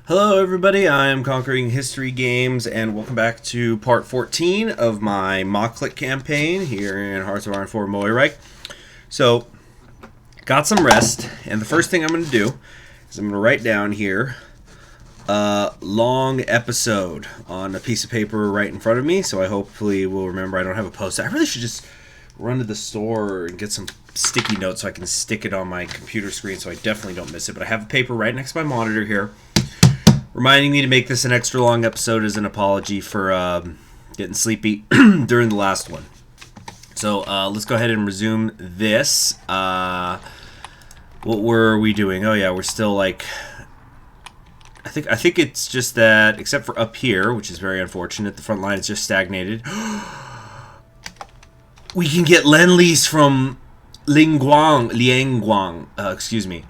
Hello everybody, I am Conquering History Games, and welcome back to part 14 of my mock Clique campaign here in Hearts of Iron 4 Moereich. So, got some rest, and the first thing I'm going to do is I'm going to write down here a long episode on a piece of paper right in front of me, so I hopefully will remember. I don't have a post-it. I really should just run to the store and get some sticky notes so I can stick it on my computer screen so I definitely don't miss it. But I have a paper right next to my monitor here, reminding me to make this an extra long episode as an apology for getting sleepy during the last one. So let's go ahead and resume this. What were we doing? Oh yeah, we're still like... I think it's just that, except for up here, which is very unfortunate, the front line is just stagnated. We can get Lend-Lease from Liangguang, excuse me.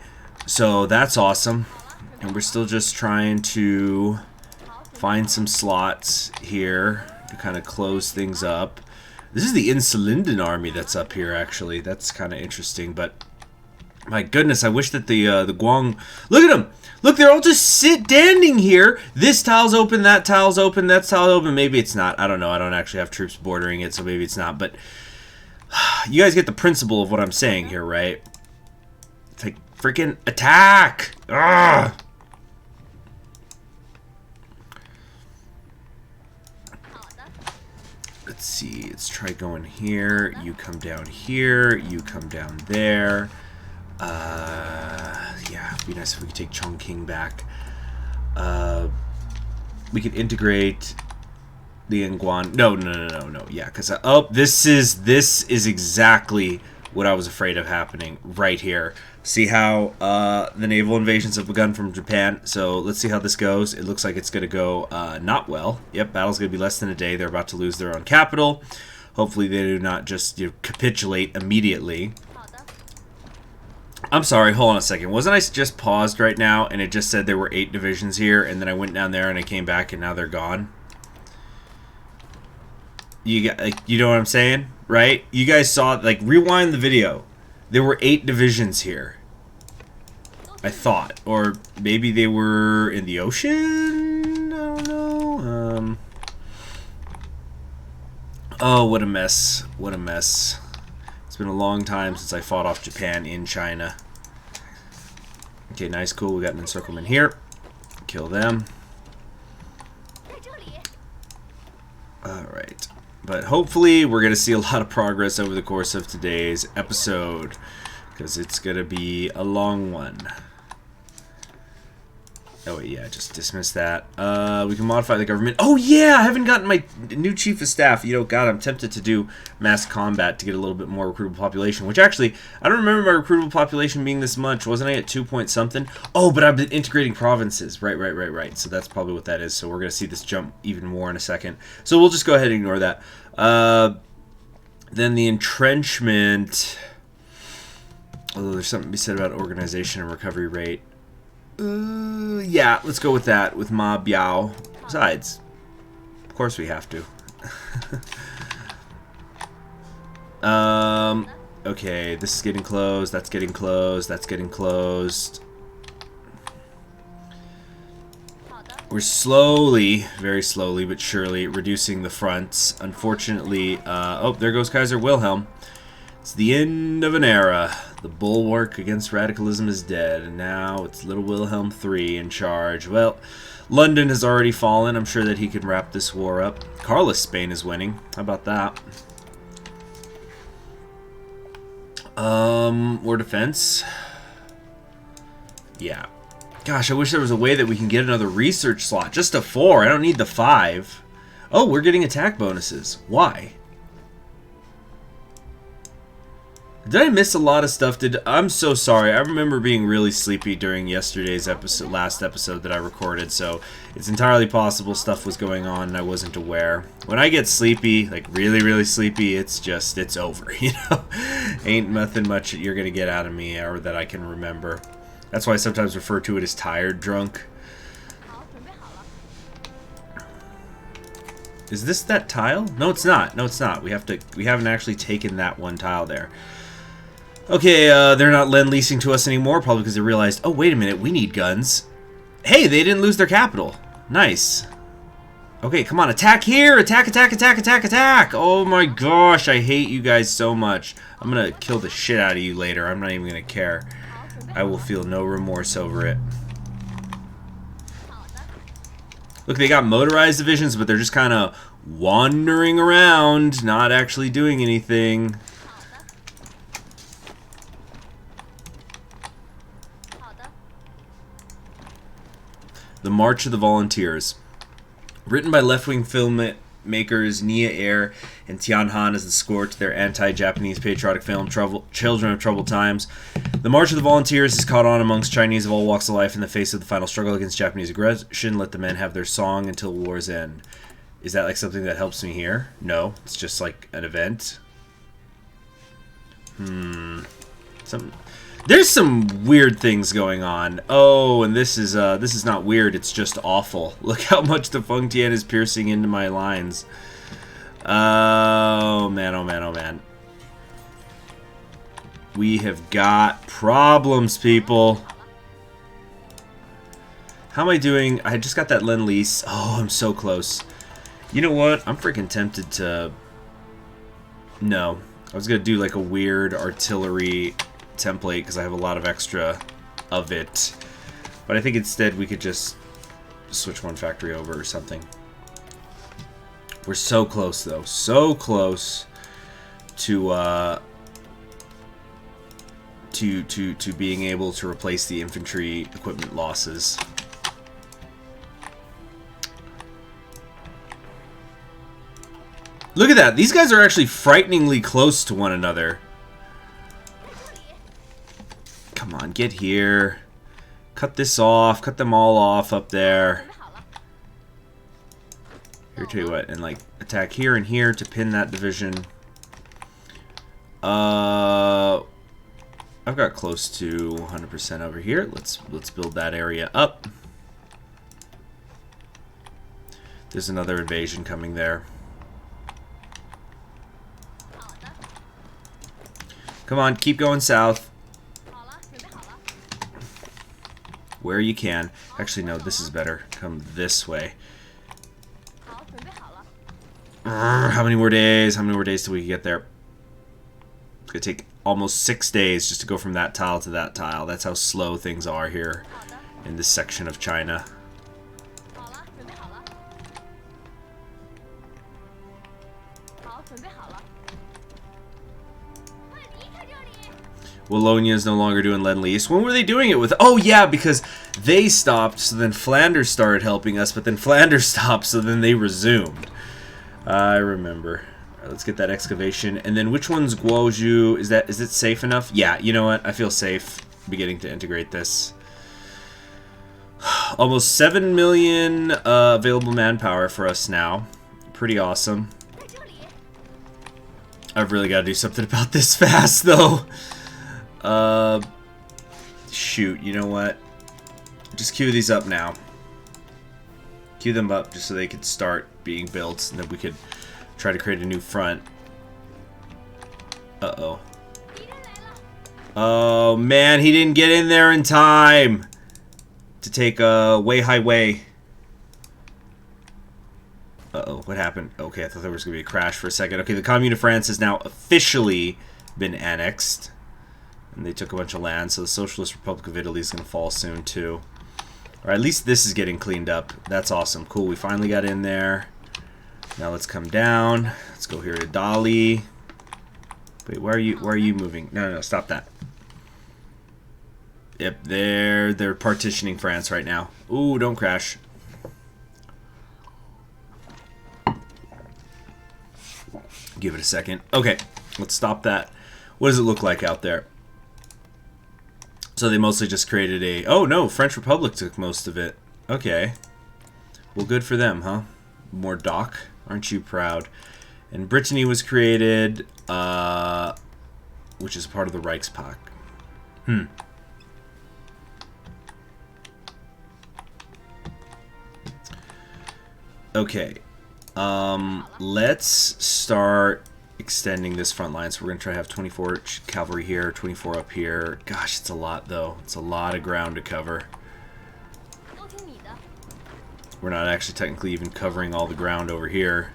So that's awesome. And we're still just trying to find some slots here to kind of close things up. This is the Insulinden army that's up here, actually. That's kind of interesting, but my goodness, I wish that the Guang... Look at them! Look, they're all just standing here. This tile's open, that tile's open, that tile's open. Maybe it's not. I don't know. I don't actually have troops bordering it, so maybe it's not. But you guys get the principle of what I'm saying here, right? It's like, freaking attack! Ugh! Let's see, let's try going here. You come down here. You come down there. Yeah, it'd be nice if we could take Chongqing back. We could integrate the Nguan. No. Yeah, because oh, this is exactly what I was afraid of happening right here. See how the naval invasions have begun from Japan. So let's see how this goes. It looks like it's going to go not well. Yep, battle's going to be less than a day. They're about to lose their own capital. Hopefully they do not just capitulate immediately. I'm sorry, hold on a second. Wasn't I just paused right now and it just said there were 8 divisions here, and then I went down there and I came back and now they're gone? You know what I'm saying? Right? You guys saw it, like, rewind the video. There were 8 divisions here, I thought. Or maybe they were in the ocean? I don't know. Oh, what a mess. What a mess. It's been a long time since I fought off Japan in China. Okay, nice, cool. We got an encirclement here. Kill them. Alright. But hopefully we're going to see a lot of progress over the course of today's episode, because it's going to be a long one. Oh wait, yeah, just dismiss that. We can modify the government. Oh yeah, I haven't gotten my new chief of staff. You know, God, I'm tempted to do mass combat to get a little bit more recruitable population, which actually, I don't remember my recruitable population being this much. Wasn't I at 2 point something? Oh, but I've been integrating provinces. Right. So that's probably what that is. So we're going to see this jump even more in a second. So we'll just go ahead and ignore that. Then the entrenchment. Although there's something to be said about organization and recovery rate. Yeah, let's go with that, with Ma Biao. Besides, of course we have to. Okay, this is getting closed, that's getting closed, that's getting closed. We're slowly, very slowly but surely, reducing the fronts. Unfortunately, oh, there goes Kaiser Wilhelm. It's the end of an era. The bulwark against radicalism is dead, and now it's little Wilhelm III in charge. Well, London has already fallen. I'm sure that he can wrap this war up. Carlos Spain is winning. How about that? War defense. Yeah. Gosh, I wish there was a way that we can get another research slot. Just a 4. I don't need the 5. Oh, we're getting attack bonuses. Why? Did I miss a lot of stuff? I'm so sorry. I remember being really sleepy during yesterday's last episode that I recorded, so it's entirely possible stuff was going on and I wasn't aware. When I get sleepy, like really sleepy, it's over, you know? Ain't nothing much that you're gonna get out of me or that I can remember. That's why I sometimes refer to it as tired drunk. Is this that tile? No, it's not. No, it's not. We haven't actually taken that one tile there. Okay, they're not lend-leasing to us anymore, probably because they realized, oh, wait a minute, we need guns. Hey, they didn't lose their capital. Nice. Okay, come on. Attack here. Attack, attack, attack, attack, attack. Oh my gosh. I hate you guys so much. I'm going to kill the shit out of you later. I'm not even going to care. I will feel no remorse over it. Look, they got motorized divisions, but they're just kind of wandering around, not actually doing anything. The March of the Volunteers. Written by left-wing filmmakers Nia Air and Tian Han as the score to their anti-Japanese patriotic film Children of Troubled Times. The March of the Volunteers is caught on amongst Chinese of all walks of life in the face of the final struggle against Japanese aggression. Let the men have their song until war's end. Is that like something that helps me here? No, it's just like an event. There's some weird things going on. Oh, and this is not weird. It's just awful. Look how much the Feng Tian is piercing into my lines. Oh man, oh man, oh man. We have got problems, people. How am I doing? I just got that Lend-Lease. Oh, I'm so close. You know what? I'm freaking tempted to... No. I was going to do like a weird artillery template because I have a lot of extra of it. But I think instead we could just switch one factory over or something. We're so close though. So close to being able to replace the infantry equipment losses. Look at that. These guys are actually frighteningly close to one another. Come on, get here. Cut this off. Cut them all off up there. Here, tell you what, and like attack here and here to pin that division. I've got close to 100% over here. Let's build that area up. There's another invasion coming there. Come on, keep going south. Where you can. Actually, no, this is better. Come this way. How many more days? How many more days till we can get there? It's going to take almost 6 days just to go from that tile to that tile. That's how slow things are here in this section of China. Wallonia is no longer doing Lend-Lease. When were they doing it with? Oh, yeah, because they stopped, so then Flanders started helping us, but then Flanders stopped, so then they resumed. I remember. All right, let's get that excavation. And then which one's Guozhou? Is it safe enough? Yeah, you know what? I feel safe beginning to integrate this. Almost 7 million available manpower for us now. Pretty awesome. I've really got to do something about this fast, though. Shoot, you know what? Just queue these up now. Queue them up just so they could start being built, and then we could try to create a new front. Uh-oh. Oh, man, he didn't get in there in time to take a Weihai Wei. Uh-oh, what happened? Okay, I thought there was going to be a crash for a second. Okay, the Commune of France has now officially been annexed. And they took a bunch of land, so the Socialist Republic of Italy is going to fall soon, too. Or at least this is getting cleaned up. That's awesome. Cool, we finally got in there. Now let's come down. Let's go here to Dali. Wait, where are you moving? No, stop that. Yep, they're partitioning France right now. Ooh, don't crash. Give it a second. Okay, let's stop that. What does it look like out there? So they mostly just created a... Oh, no, French Republic took most of it. Okay. Well, good for them, huh? More dock. Aren't you proud? And Brittany was created, which is part of the Reichspakt. Okay. Let's start extending this front line. So we're going to try to have 24 cavalry here, 24 up here. Gosh, it's a lot, though. It's a lot of ground to cover. We're not actually technically even covering all the ground over here.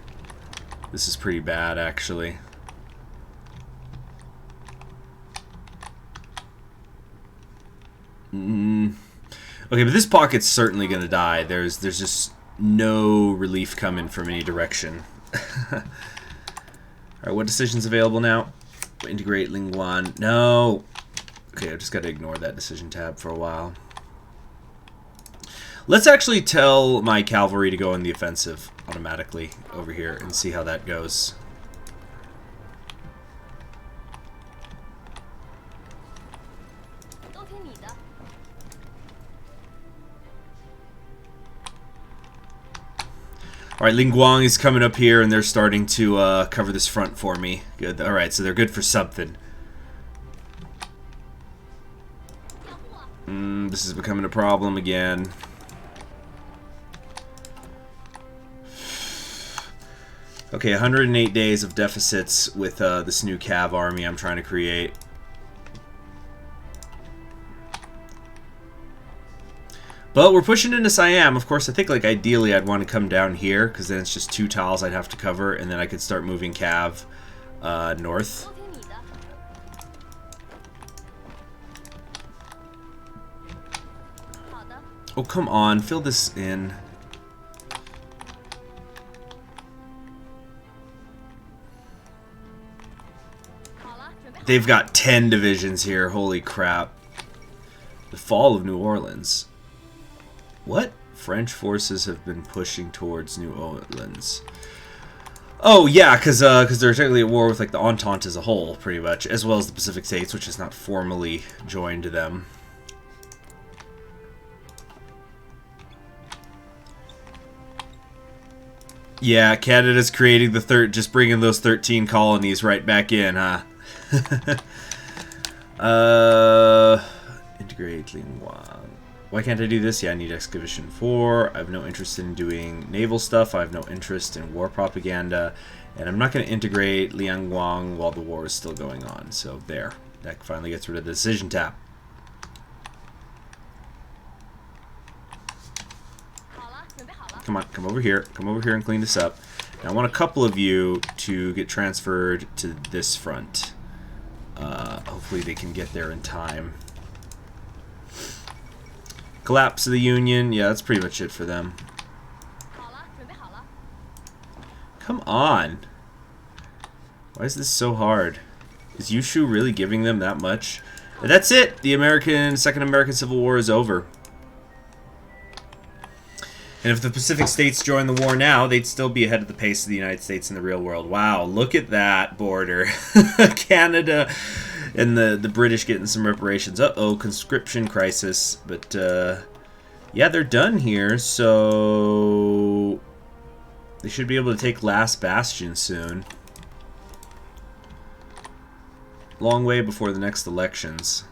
This is pretty bad, actually. Okay, but this pocket's certainly going to die. There's just no relief coming from any direction. Alright, what decision's available now? Integrate Lingguan. No! Okay, I just got to ignore that decision tab for a while. Let's actually tell my cavalry to go in the offensive automatically over here and see how that goes. Alright, Lingguang is coming up here and they're starting to cover this front for me. Good. Alright, so they're good for something. This is becoming a problem again. Okay, 108 days of deficits with this new Cav army I'm trying to create. But we're pushing into Siam. Of course, I think like ideally I'd want to come down here because then it's just 2 tiles I'd have to cover, and then I could start moving Cav north. Oh, come on, fill this in. They've got 10 divisions here. Holy crap. The fall of New Orleans. What? French forces have been pushing towards New Orleans. Oh, yeah, because they're technically at war with like the Entente as a whole, pretty much, as well as the Pacific States, which is not formally joined to them. Yeah, Canada's creating the just bringing those 13 colonies right back in, huh? Integrate Lingguang. Why can't I do this? Yeah, I need Excavation 4. I have no interest in doing naval stuff. I have no interest in war propaganda. And I'm not going to integrate Liangguang while the war is still going on. So there. That finally gets rid of the decision tab. Come on, come over here. Come over here and clean this up. Now, I want a couple of you to get transferred to this front. Hopefully they can get there in time. Collapse of the Union. Yeah, that's pretty much it for them. Come on. Why is this so hard? Is Yushu really giving them that much? That's it. The Second American Civil War is over. And if the Pacific States join the war now, they'd still be ahead of the pace of the United States in the real world. Wow, look at that border. Canada and the British getting some reparations. Uh-oh, conscription crisis. But, yeah, they're done here, so they should be able to take Last Bastion soon. Long way before the next elections.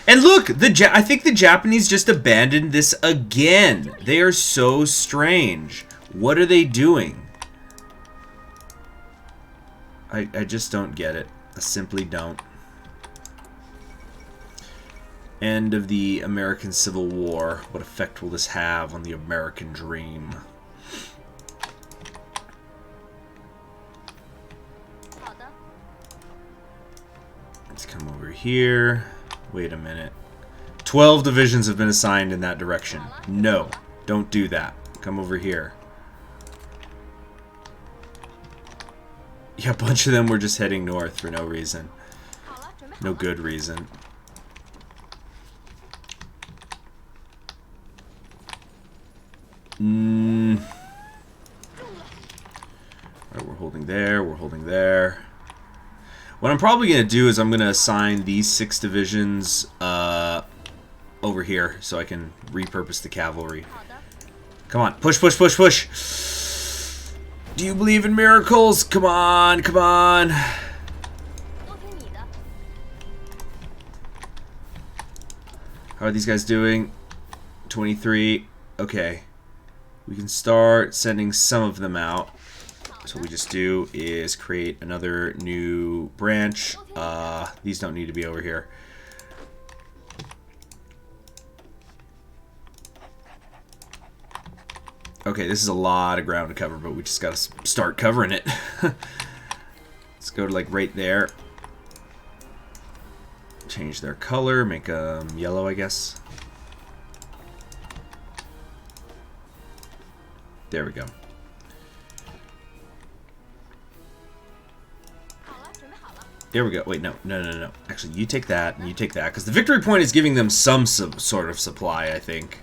And look, I think the Japanese just abandoned this again. They are so strange. What are they doing? I just don't get it. I simply don't. End of the American Civil War. What effect will this have on the American dream? Let's come over here. Wait a minute. 12 divisions have been assigned in that direction. No, don't do that. Come over here. Yeah, a bunch of them were just heading north for no reason. No good reason. Alright, we're holding there, we're holding there. What I'm probably going to do is I'm going to assign these 6 divisions over here so I can repurpose the cavalry. Come on, push, push, push, push! Do you believe in miracles? Come on, come on! How are these guys doing? 23. Okay. We can start sending some of them out. So what we just do is create another new branch. These don't need to be over here. Okay, this is a lot of ground to cover, but we just gotta start covering it. Let's go to like right there. Change their color, make them yellow, I guess. There we go. There we go. Wait, no. Actually, you take that, and you take that, because the victory point is giving them some sort of supply, I think.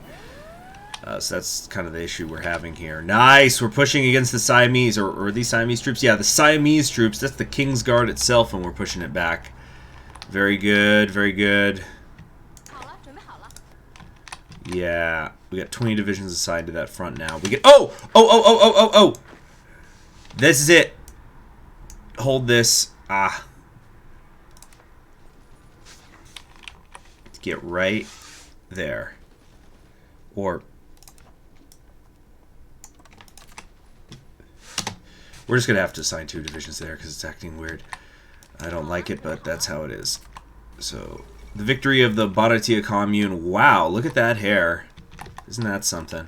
So that's kind of the issue we're having here. Nice! We're pushing against the Siamese, or these Siamese troops? Yeah, the Siamese troops. That's the King's Guard itself, and we're pushing it back. Very good, very good. Yeah, we got 20 divisions assigned to that front now. We get... Oh! This is it. Hold this. Ah. Get right there. Or... We're just going to have to assign 2 divisions there because it's acting weird. I don't like it, but that's how it is. So, the victory of the Bharatiya Commune. Wow, look at that hair. Isn't that something?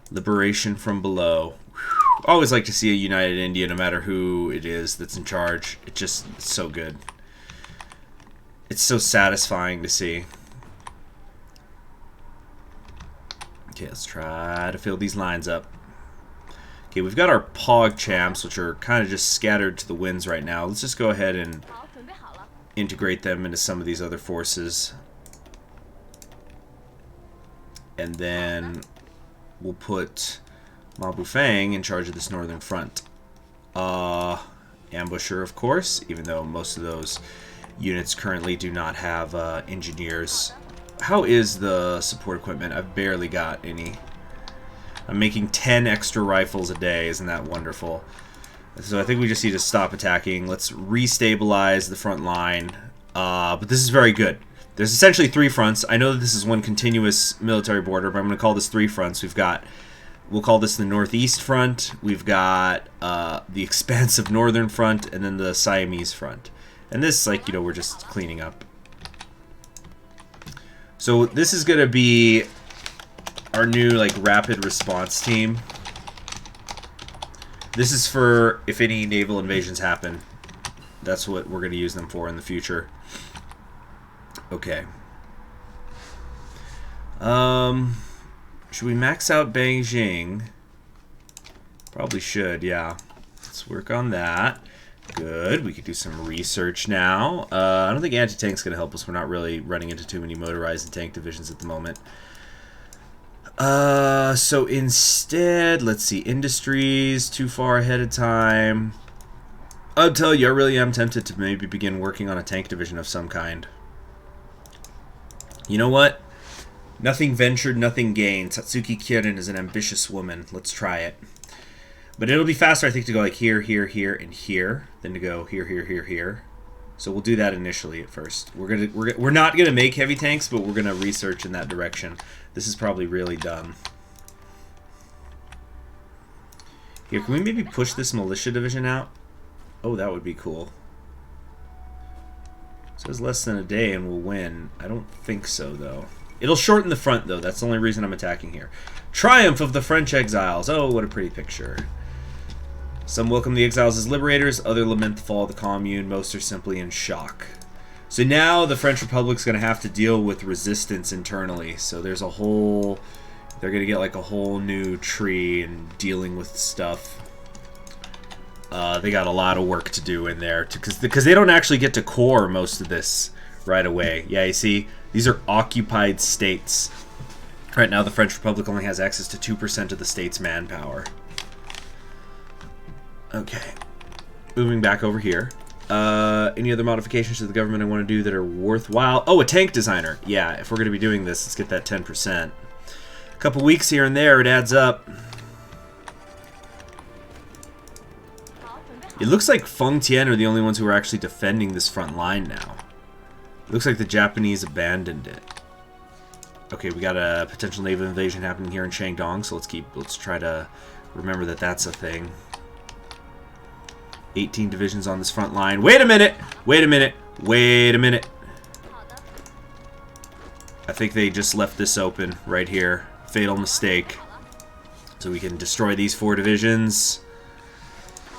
Liberation from below. Whew. Always like to see a united India, no matter who it is that's in charge. It's so good. It's so satisfying to see. Okay, let's try to fill these lines up. Okay, we've got our Pog champs, which are kind of just scattered to the winds right now. Let's just go ahead and integrate them into some of these other forces. And then we'll put Ma Bufang in charge of this northern front. Ambusher, of course, even though most of those units currently do not have engineers. How is the support equipment? I've barely got any. I'm making 10 extra rifles a day. Isn't that wonderful? So I think we just need to stop attacking. Let's restabilize the front line. But this is very good. There's essentially 3 fronts. I know that this is one continuous military border, but I'm going to call this 3 fronts. We'll call this the Northeast Front. We've got the expansive Northern Front, and then the Siamese Front. And this, like, you know, we're just cleaning up. So this is going to be our new, like, rapid response team. This is for if any naval invasions happen. That's what we're going to use them for in the future. Okay. Should we max out Beijing? Probably should, yeah. Let's work on that. Good. We could do some research now. I don't think anti-tank's going to help us. We're not really running into too many motorized and tank divisions at the moment. So instead, let's see, industries, too far ahead of time. I'll tell you, I really am tempted to maybe begin working on a tank division of some kind. You know what? Nothing ventured, nothing gained. Satsuki Kirin is an ambitious woman. Let's try it. But it'll be faster, I think, to go like here, here, here, and here, than to go here, here, here, here. So we'll do that initially at first. We're not gonna make heavy tanks, but we're gonna research in that direction. This is probably really dumb. Here, can we maybe push this militia division out? Oh, that would be cool. It says less than a day and we'll win. I don't think so, though. It'll shorten the front, though. That's the only reason I'm attacking here. Triumph of the French exiles. Oh, what a pretty picture. Some welcome the exiles as liberators. Others lament the fall of the commune. Most are simply in shock. So now the French Republic's going to have to deal with resistance internally. So there's a whole... They're going to get like a whole new tree and dealing with stuff. They got a lot of work to do in there. Because they don't actually get to core most of this right away. Yeah, you see? These are occupied states. Right now the French Republic only has access to 2% of the state's manpower. Okay. Moving back over here. Any other modifications to the government I want to do that are worthwhile? Oh, a tank designer. Yeah, if we're going to be doing this, let's get that 10%. A couple weeks here and there, it adds up. It looks like Feng Tian are the only ones who are actually defending this front line now. It looks like the Japanese abandoned it. Okay, we got a potential naval invasion happening here in Shandong, so let's try to remember that that's a thing. 18 divisions on this front line. Wait a minute! Wait a minute! Wait a minute! I think they just left this open right here. Fatal mistake. So we can destroy these 4 divisions.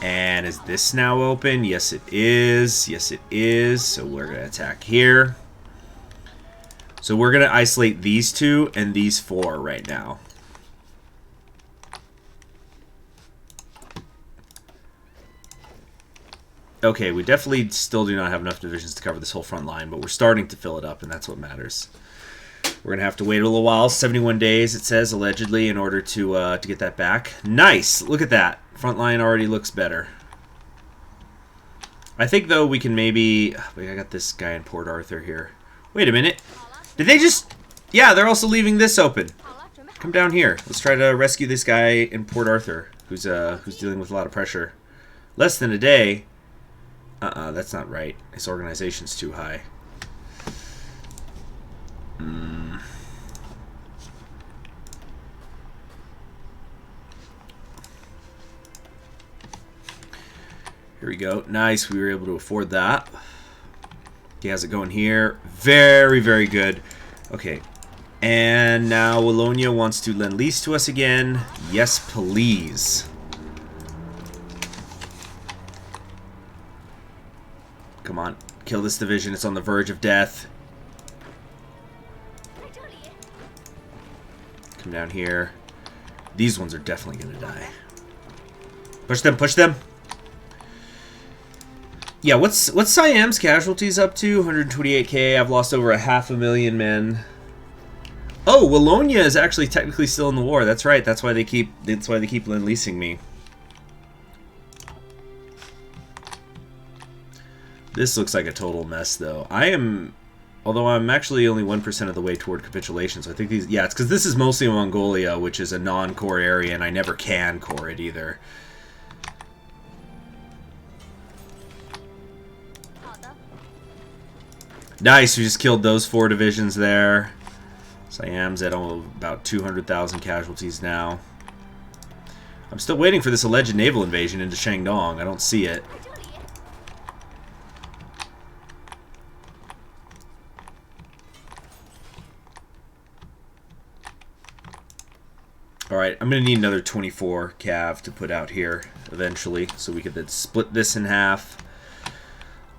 And is this now open? Yes, it is. Yes, it is. So we're going to attack here. So we're going to isolate these 2 and these 4 right now. Okay, we definitely still do not have enough divisions to cover this whole front line, but we're starting to fill it up, and that's what matters. We're going to have to wait a little while, 71 days, it says, allegedly, in order to get that back. Nice! Look at that. Front line already looks better. I think, though, we can maybe... I got this guy in Port Arthur here. Wait a minute. Did they just... Yeah, they're also leaving this open. Come down here. Let's try to rescue this guy in Port Arthur, who's dealing with a lot of pressure. Less than a day. That's not right. His organization's too high. Here we go. Nice. We were able to afford that. He has it going here. Very, very good. Okay. And now Wallonia wants to lend lease to us again. Yes, please. Come on. Kill this division. It's on the verge of death. Come down here. These ones are definitely going to die. Push them. Push them. Yeah, what's Siam's casualties up to? 128k. I've lost over 500,000 men. Oh, Wallonia is actually technically still in the war. That's right. That's why they keep lend leasing me. This looks like a total mess, though. Although I'm actually only 1% of the way toward capitulation, so I think these... Yeah, it's because this is mostly Mongolia, which is a non-core area, and I never can core it either. Nice, we just killed those 4 divisions there. Siam's at about 200,000 casualties now. I'm still waiting for this alleged naval invasion into Shandong. I don't see it. Alright, I'm going to need another 24 cav to put out here eventually, so we could then split this in half.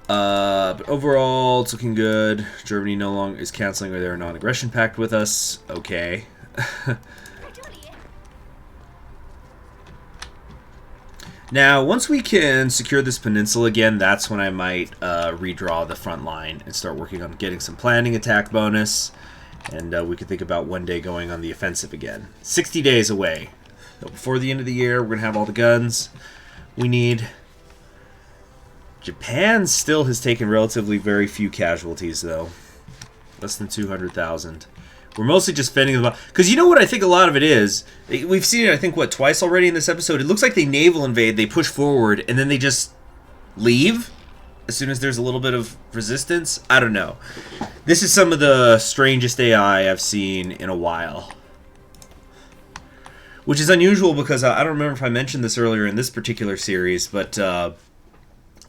But overall, it's looking good. Germany no longer is canceling their non-aggression pact with us. Okay. Now, once we can secure this peninsula again, that's when I might redraw the front line and start working on getting some planning attack bonus. And we could think about one day going on the offensive again. 60 days away. So before the end of the year, we're going to have all the guns we need. Japan still has taken relatively very few casualties, though. Less than 200,000. We're mostly just fending them off. Because you know what I think a lot of it is? We've seen it, I think, what, twice already in this episode? It looks like they naval invade, they push forward, and then they just leave as soon as there's a little bit of resistance. I don't know. This is some of the strangest AI I've seen in a while. Which is unusual because I don't remember if I mentioned this earlier in this particular series, but...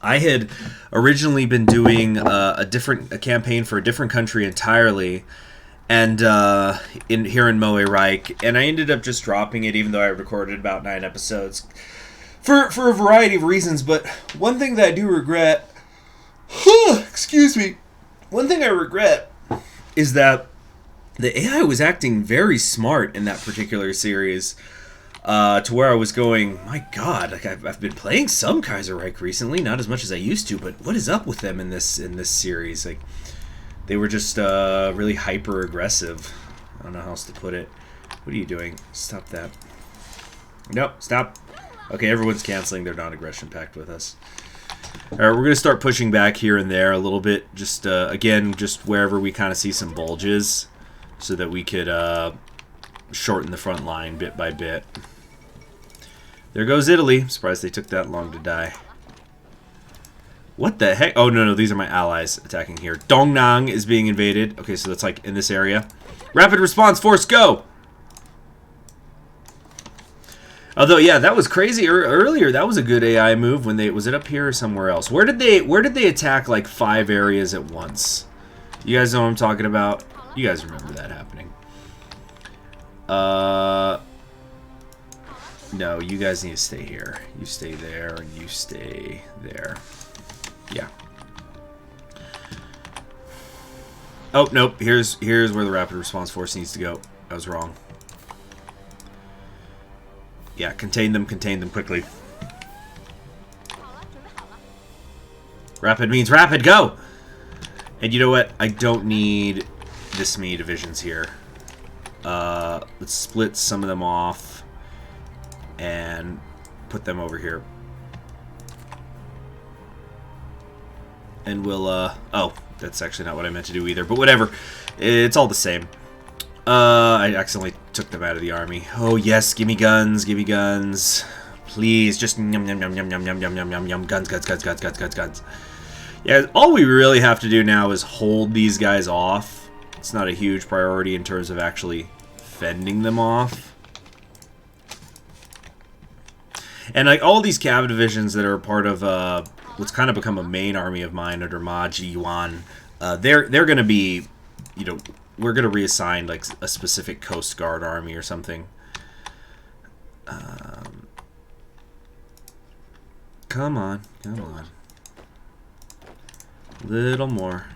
I had originally been doing a campaign for a different country entirely, and here in Moereich, and I ended up just dropping it, even though I recorded about 9 episodes, for a variety of reasons. But one thing that I do regret, excuse me, one thing I regret is that the AI was acting very smart in that particular series. To where I was going, my God, like I've been playing some Kaiserreich recently, not as much as I used to, but what is up with them in this series? Like, they were just really hyper aggressive. I don't know how else to put it. What are you doing? Stop that. Nope, stop. Okay, everyone's canceling their non-aggression pact with us. All right, we're gonna start pushing back here and there a little bit. Just again, just wherever we kind of see some bulges, so that we could shorten the front line bit by bit. There goes Italy. I'm surprised they took that long to die. What the heck? Oh, no, these are my allies attacking here. Dongnang is being invaded. Okay, so that's like in this area. Rapid response force, go! Although, yeah, that was crazy earlier. That was a good AI move when they... Was it up here or somewhere else? Where did they attack like 5 areas at once? You guys know what I'm talking about? You guys remember that happening. No, you guys need to stay here. You stay there, and you stay there. Yeah. Oh, nope. Here's where the Rapid Response Force needs to go. I was wrong. Yeah, contain them quickly. Rapid means rapid, go! And you know what? I don't need this many divisions here. Let's split some of them off and put them over here. And we'll, oh, that's actually not what I meant to do either, but whatever. It's all the same. I accidentally took them out of the army. Oh, yes, give me guns, give me guns. Please, just yum, yum, yum, yum, yum, yum, yum, yum, yum, yum, guns, guns, guns, guns, guns, guns, guns. Yeah, all we really have to do now is hold these guys off. It's not a huge priority in terms of actually fending them off. And like all these cav divisions that are part of what's kind of become a main army of mine under Ma Ji Yuan, they're going to be, you know, we're going to reassign like a specific Coast Guard army or something. Come on, come on. Little more.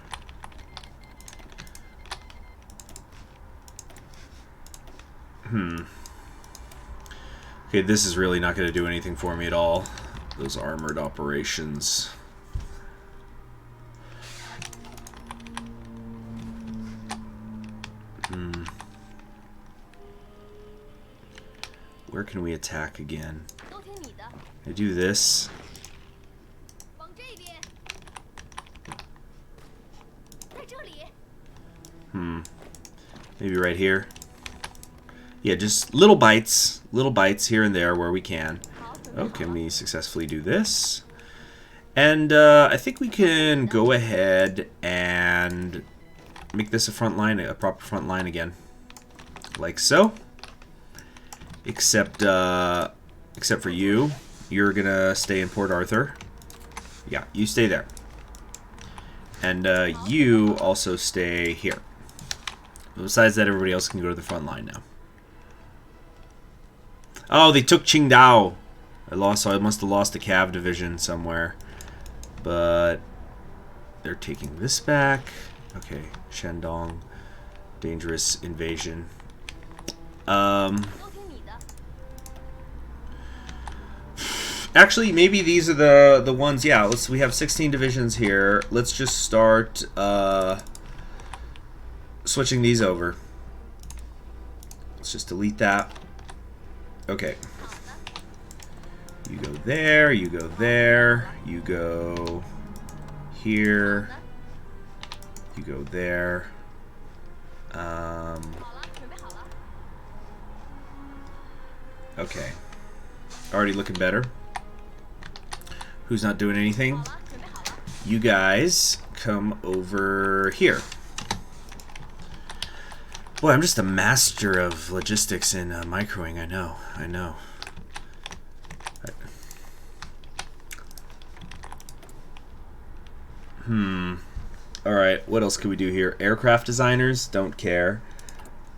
Okay, this is really not going to do anything for me at all. Those armored operations. Where can we attack again? I do this. Maybe right here. Yeah, just little bites here and there where we can. Oh, can we successfully do this? And I think we can go ahead and make this a front line, a proper front line again, like so. Except for you, you're gonna stay in Port Arthur. Yeah, you stay there, and you also stay here. Besides that, everybody else can go to the front line now. Oh, they took Qingdao. So I must have lost a cav division somewhere. But they're taking this back. Okay, Shandong. Dangerous invasion. Actually, maybe these are the ones. Yeah, we have 16 divisions here. Let's just start switching these over. Let's just delete that. Okay. You go there, you go there, you go here, you go there. Okay. Already looking better. Who's not doing anything? You guys come over here. Boy, I'm just a master of logistics in microing. I know. Alright, what else can we do here? Aircraft designers, don't care.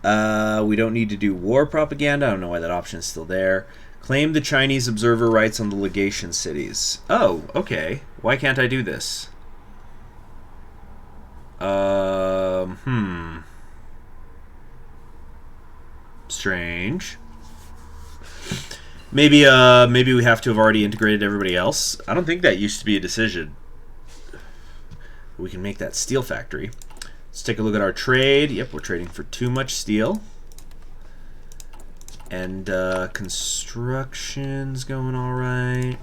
We don't need to do war propaganda. I don't know why that option is still there. Claim the Chinese observer rights on the legation cities. Oh, okay. Why can't I do this? Strange. Maybe we have to have already integrated everybody else. I don't think that used to be a decision. We can make that steel factory. Let's take a look at our trade. Yep, we're trading for too much steel. And construction's going all right.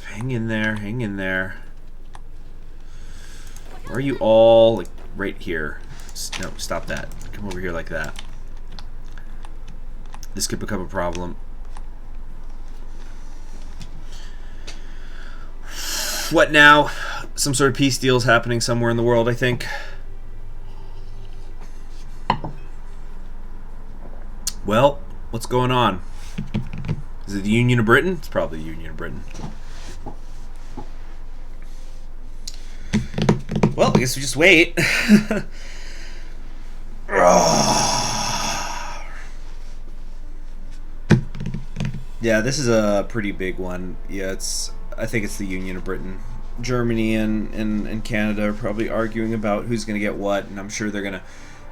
Hang in there, hang in there. Where are you all? Like right here. No, stop that. Come over here like that. This could become a problem. What now? Some sort of peace deal is happening somewhere in the world, I think. Well, what's going on? Is it the Union of Britain? It's probably the Union of Britain. Well, I guess we just wait. Yeah, this is a pretty big one. Yeah, I think it's the Union of Britain. Germany and Canada are probably arguing about who's going to get what, and I'm sure they're going to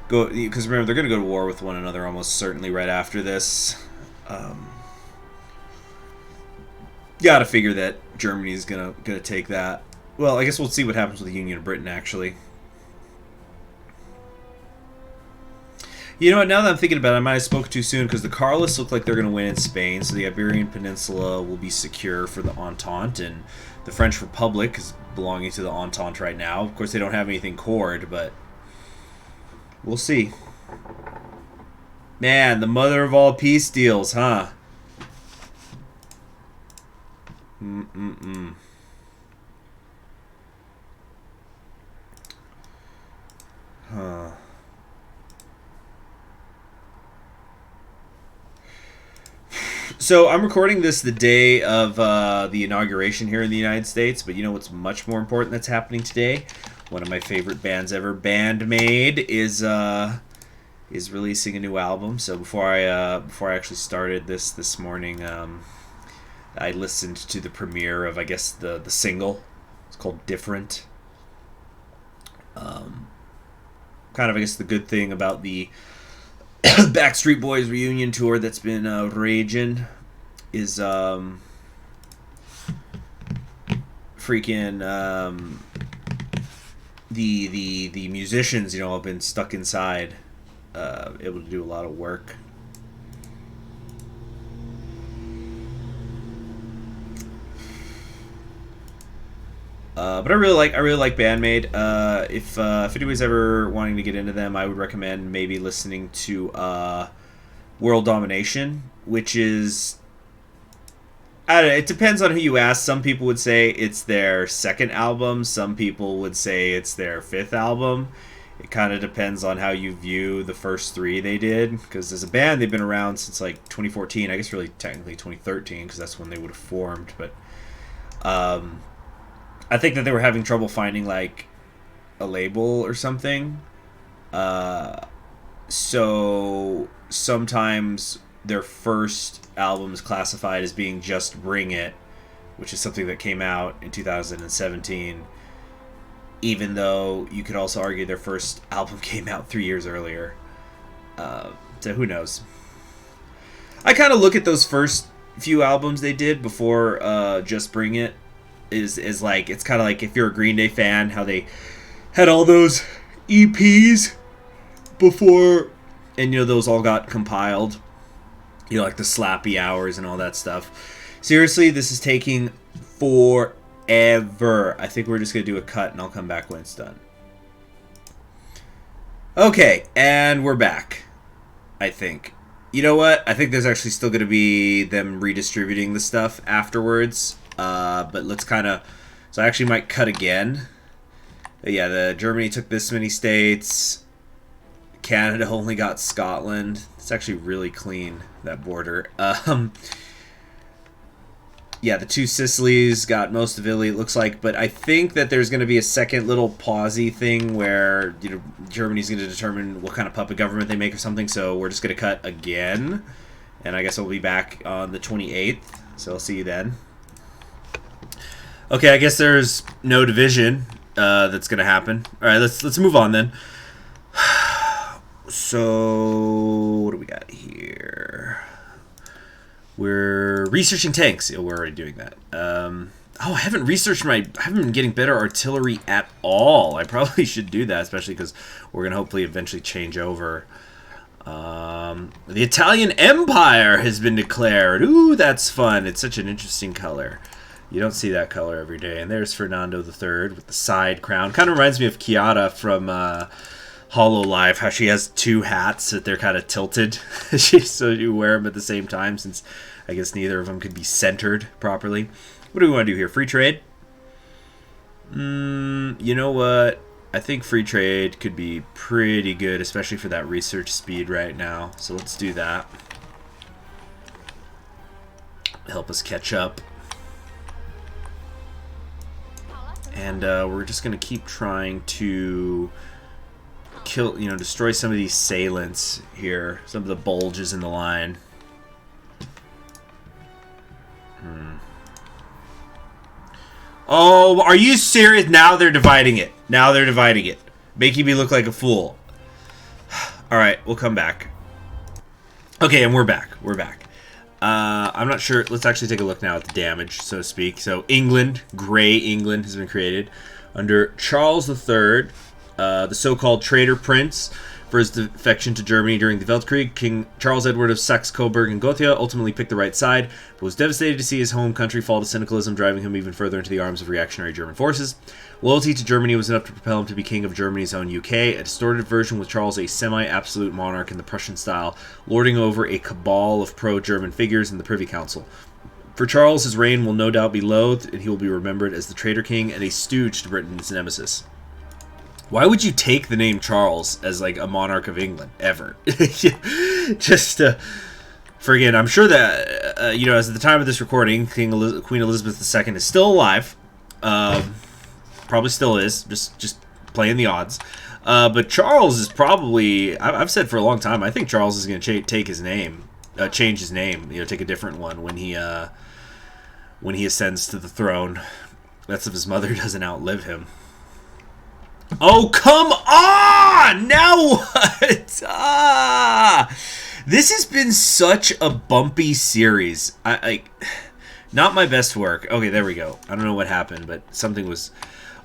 go, because remember, they're going to go to war with one another almost certainly right after this. Gotta figure that Germany's gonna take that. Well, I guess we'll see what happens with the Union of Britain, actually. You know what, now that I'm thinking about it, I might have spoken too soon, because the Carlists look like they're going to win in Spain, so the Iberian Peninsula will be secure for the Entente, and the French Republic is belonging to the Entente right now. Of course, they don't have anything cored, but we'll see. Man, the mother of all peace deals, huh? Huh. So I'm recording this the day of the inauguration here in the United States, but you know what's much more important that's happening today? One of my favorite bands ever, Bandmade, is releasing a new album. So before I actually started this morning, I listened to the premiere of, I guess, the single. It's called Different. Kind of, I guess, the good thing about the Backstreet Boys reunion tour that's been raging is freaking the musicians, you know, have been stuck inside, able to do a lot of work. But I really like Bandmade. If anybody's ever wanting to get into them, I would recommend maybe listening to World Domination, which is, I don't know, it depends on who you ask. Some people would say it's their second album. Some people would say it's their fifth album. It kind of depends on how you view the first three they did, because as a band they've been around since like 2014. I guess really technically 2013, because that's when they would have formed. But I think that they were having trouble finding like a label or something. So sometimes their first album is classified as being just Bring It, which is something that came out in 2017, even though you could also argue their first album came out 3 years earlier. So who knows? I kind of look at those first few albums they did before Just Bring It is like, it's kind of like if you're a Green Day fan, how they had all those EPs before, and you know, those all got compiled, you know, like the Slappy Hours and all that stuff. Seriously, this is taking forever. I think we're just gonna do a cut and I'll come back when it's done. Okay, and we're back. I think, you know what, I think there's actually still gonna be them redistributing the stuff afterwards. But let's kind of, so I actually might cut again. But yeah, the Germany took this many states. Canada only got Scotland. It's actually really clean, that border. Yeah, the two Sicilies got most of Italy, it looks like. But I think that there's going to be a second little pausey thing where, you know, Germany's going to determine what kind of puppet government they make or something. So we're just going to cut again. And I guess I'll be back on the 28th. So I'll see you then. Okay, I guess there's no division that's gonna happen. All right, let's move on then. So what do we got here? We're researching tanks. Yeah, we're already doing that. Oh, I haven't researched I haven't been getting better artillery at all. I probably should do that, especially because we're gonna hopefully eventually change over. The Italian Empire has been declared. Ooh, that's fun. It's such an interesting color. You don't see that color every day. And there's Fernando III with the side crown. Kind of reminds me of Chiara from HoloLive, how she has two hats that they're kind of tilted. So you wear them at the same time, since I guess neither of them could be centered properly. What do we want to do here? Free trade? You know what? I think free trade could be pretty good, especially for that research speed right now. So let's do that. Help us catch up. And we're just going to keep trying to kill, you know, destroy some of these salients here, some of the bulges in the line. Oh, are you serious? Now they're dividing it. Now they're dividing it. Making me look like a fool. Alright, we'll come back. Okay, and we're back. We're back. I'm not sure. Let's actually take a look now at the damage, so to speak. So, England, Grey England, has been created under Charles III, the so-called traitor prince. For his defection to Germany during the Weltkrieg, King Charles Edward of Saxe-Coburg and Gothia ultimately picked the right side, but was devastated to see his home country fall to cynicalism, driving him even further into the arms of reactionary German forces. Loyalty to Germany was enough to propel him to be king of Germany's own UK, a distorted version with Charles a semi-absolute monarch in the Prussian style, lording over a cabal of pro-German figures in the Privy Council. For Charles, his reign will no doubt be loathed, and he will be remembered as the traitor king and a stooge to Britain's nemesis. Why would you take the name Charles as, like, a monarch of England, ever? Just, friggin', I'm sure that, you know, as at the time of this recording, Queen Elizabeth II is still alive. Probably still is, just playing the odds. But Charles is probably, I've said for a long time, I think Charles is going to take his name, change his name, you know, take a different one when he ascends to the throne. That's if his mother doesn't outlive him. Oh, come on! Now what? This has been such a bumpy series. Not my best work. Okay, there we go. I don't know what happened, but something was...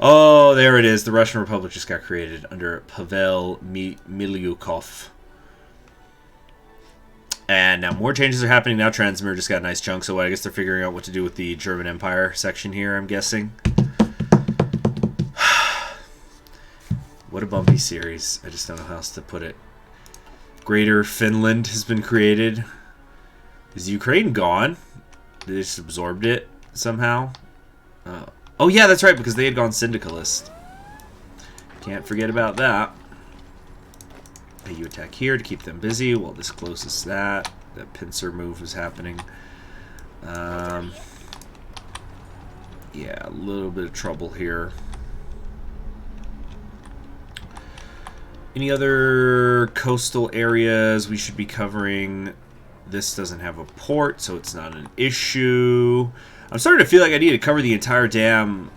Oh, there it is. The Russian Republic just got created under Pavel Milyukov. And now more changes are happening. Now Transmir just got a nice chunk, so I guess they're figuring out what to do with the German Empire section here, I'm guessing. What a bumpy series. I just don't know how else to put it. Greater Finland has been created. Is Ukraine gone? They just absorbed it somehow? Oh yeah, that's right, because they had gone syndicalist. Can't forget about that. Hey, you attack here to keep them busy while this closes that. That pincer move is happening. Yeah, a little bit of trouble here. Any other coastal areas we should be covering? This doesn't have a port, so it's not an issue. I'm starting to feel like I need to cover the entire damn,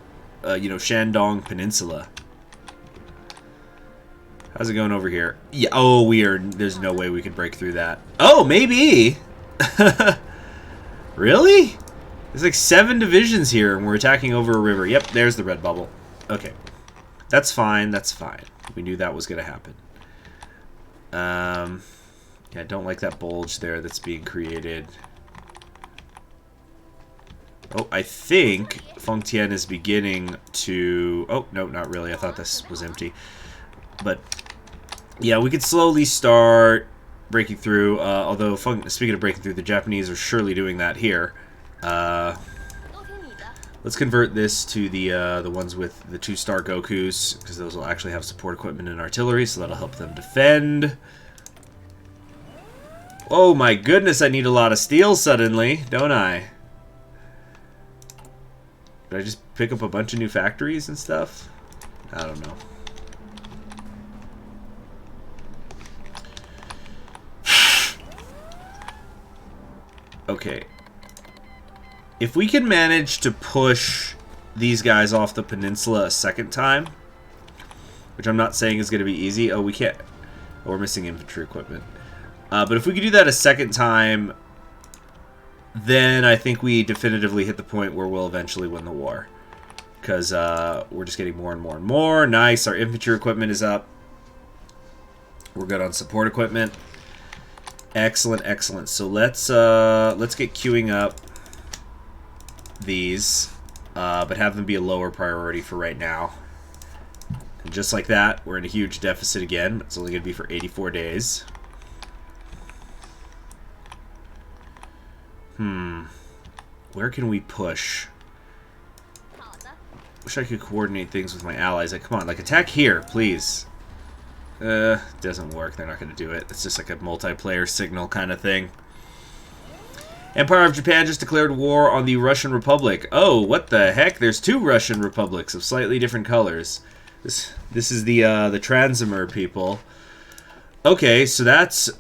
you know, Shandong Peninsula. How's it going over here? Yeah. Oh, there's no way we could break through that. Oh, maybe. Really? There's like 7 divisions here, and we're attacking over a river. Yep, there's the red bubble. Okay. That's fine. That's fine. We knew that was going to happen. Yeah, I don't like that bulge there that's being created. Oh, I think Fengtian is beginning to... Oh, no, not really. I thought this was empty. But, yeah, we could slowly start breaking through. Although, speaking of breaking through, the Japanese are surely doing that here. Let's convert this to the ones with the 2-star Gokus, because those will actually have support equipment and artillery, so that'll help them defend. Oh my goodness, I need a lot of steel suddenly, don't I? Did I just pick up a bunch of new factories and stuff? I don't know. Okay. If we can manage to push these guys off the peninsula a second time, which I'm not saying is going to be easy. Oh, we can't. Oh, we're missing infantry equipment. But if we could do that a second time, then I think we definitively hit the point where we'll eventually win the war. Because we're just getting more and more and more. Nice. Our infantry equipment is up. We're good on support equipment. Excellent, excellent. So let's get queuing up these, but have them be a lower priority for right now. And just like that, we're in a huge deficit again. It's only going to be for 84 days. Where can we push? Wish I could coordinate things with my allies. Like, come on, like, attack here, please. Doesn't work. They're not going to do it. It's just like a multiplayer signal kind of thing. Empire of Japan just declared war on the Russian Republic. Oh, what the heck? There's 2 Russian republics of slightly different colors. This is the Transimir people. Okay, so that's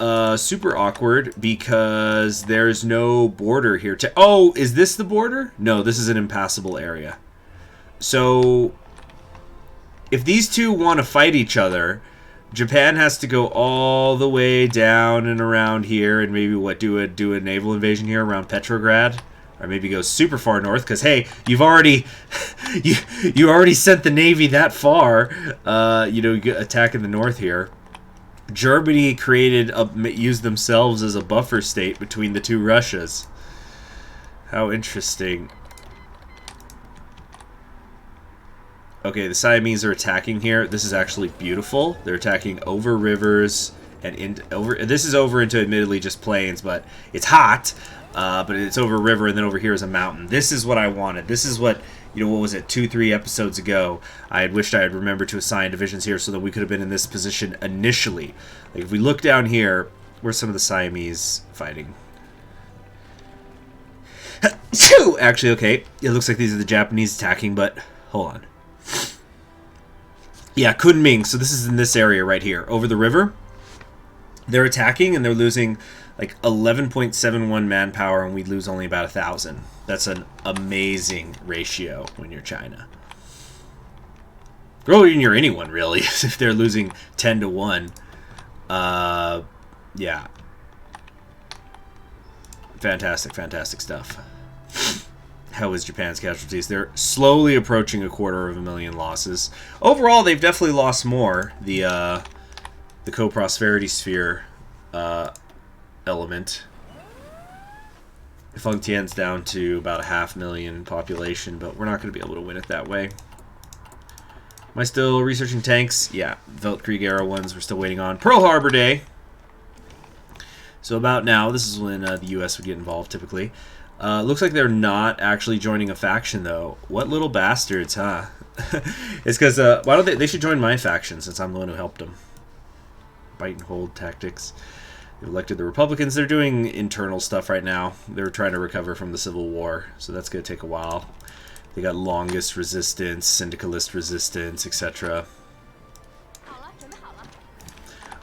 super awkward because there's no border here. Oh, is this the border? No, this is an impassable area. So if these two want to fight each other, Japan has to go all the way down and around here, and maybe do a naval invasion here around Petrograd, or maybe go super far north. Because hey, you've already you already sent the navy that far. Attacking the north here. Germany used themselves as a buffer state between the two Russias. How interesting. Okay, the Siamese are attacking here. This is actually beautiful. They're attacking over rivers and over. This is over into admittedly just plains, but it's hot. But it's over a river, and then over here is a mountain. This is what I wanted. This is what, what was it, 2-3 episodes ago, I had wished I had remembered to assign divisions here so that we could have been in this position initially. Like, if we look down here, where's some of the Siamese fighting? Actually, okay, it looks like these are the Japanese attacking, but hold on. Yeah, Kunming, so this is in this area right here, over the river. They're attacking, and they're losing like 11.71 manpower, and we lose only about 1,000. That's an amazing ratio when you're China. Or when you're anyone, really, if they're losing 10 to 1. Yeah. Fantastic, fantastic stuff. How is Japan's casualties? They're slowly approaching 250,000 losses. Overall, they've definitely lost more. The co-prosperity sphere element. Feng Tian's down to about 500,000 population, but we're not going to be able to win it that way. Am I still researching tanks? Yeah, Weltkrieg era ones we're still waiting on. Pearl Harbor Day. So about now, this is when the U.S. would get involved typically. Looks like they're not actually joining a faction, though. What little bastards, huh? It's because, why don't they should join my faction, since I'm the one who helped them. Bite and hold tactics. They've elected the Republicans. They're doing internal stuff right now. They're trying to recover from the Civil War, so that's going to take a while. They got longest resistance, syndicalist resistance, etc.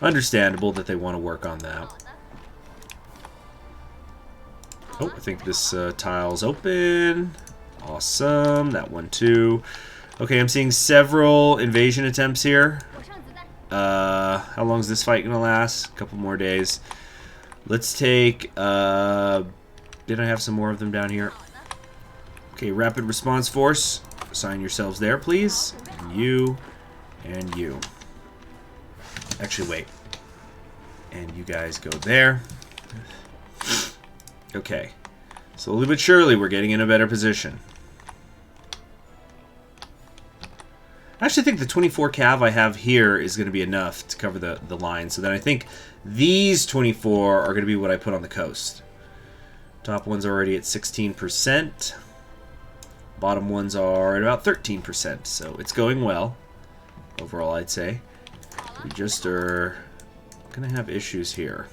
Understandable that they want to work on that. Oh, I think this tile's open. Awesome. That one too. Okay, I'm seeing several invasion attempts here. How long is this fight going to last? A couple more days. Let's take... did I have some more of them down here? Okay, Rapid Response Force. Assign yourselves there, please. And you. And you. Actually, wait. And you guys go there. Okay. Slowly but surely, we're getting in a better position. I actually think the 24 cav I have here is going to be enough to cover the line. So then I think these 24 are going to be what I put on the coast. Top ones are already at 16%. Bottom ones are at about 13%. So it's going well. Overall, I'd say. We just are going to have issues here.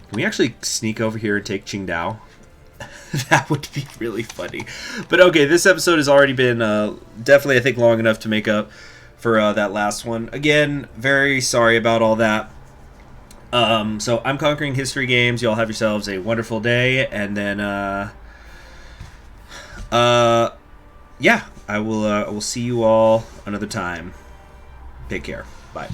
Can we actually sneak over here and take Qingdao? That would be really funny. But okay, this episode has already been definitely, I think, long enough to make up for that last one. Again, very sorry about all that. So I'm Conquering History Games. Y'all have yourselves a wonderful day. And then, yeah, I will see you all another time. Take care. Bye.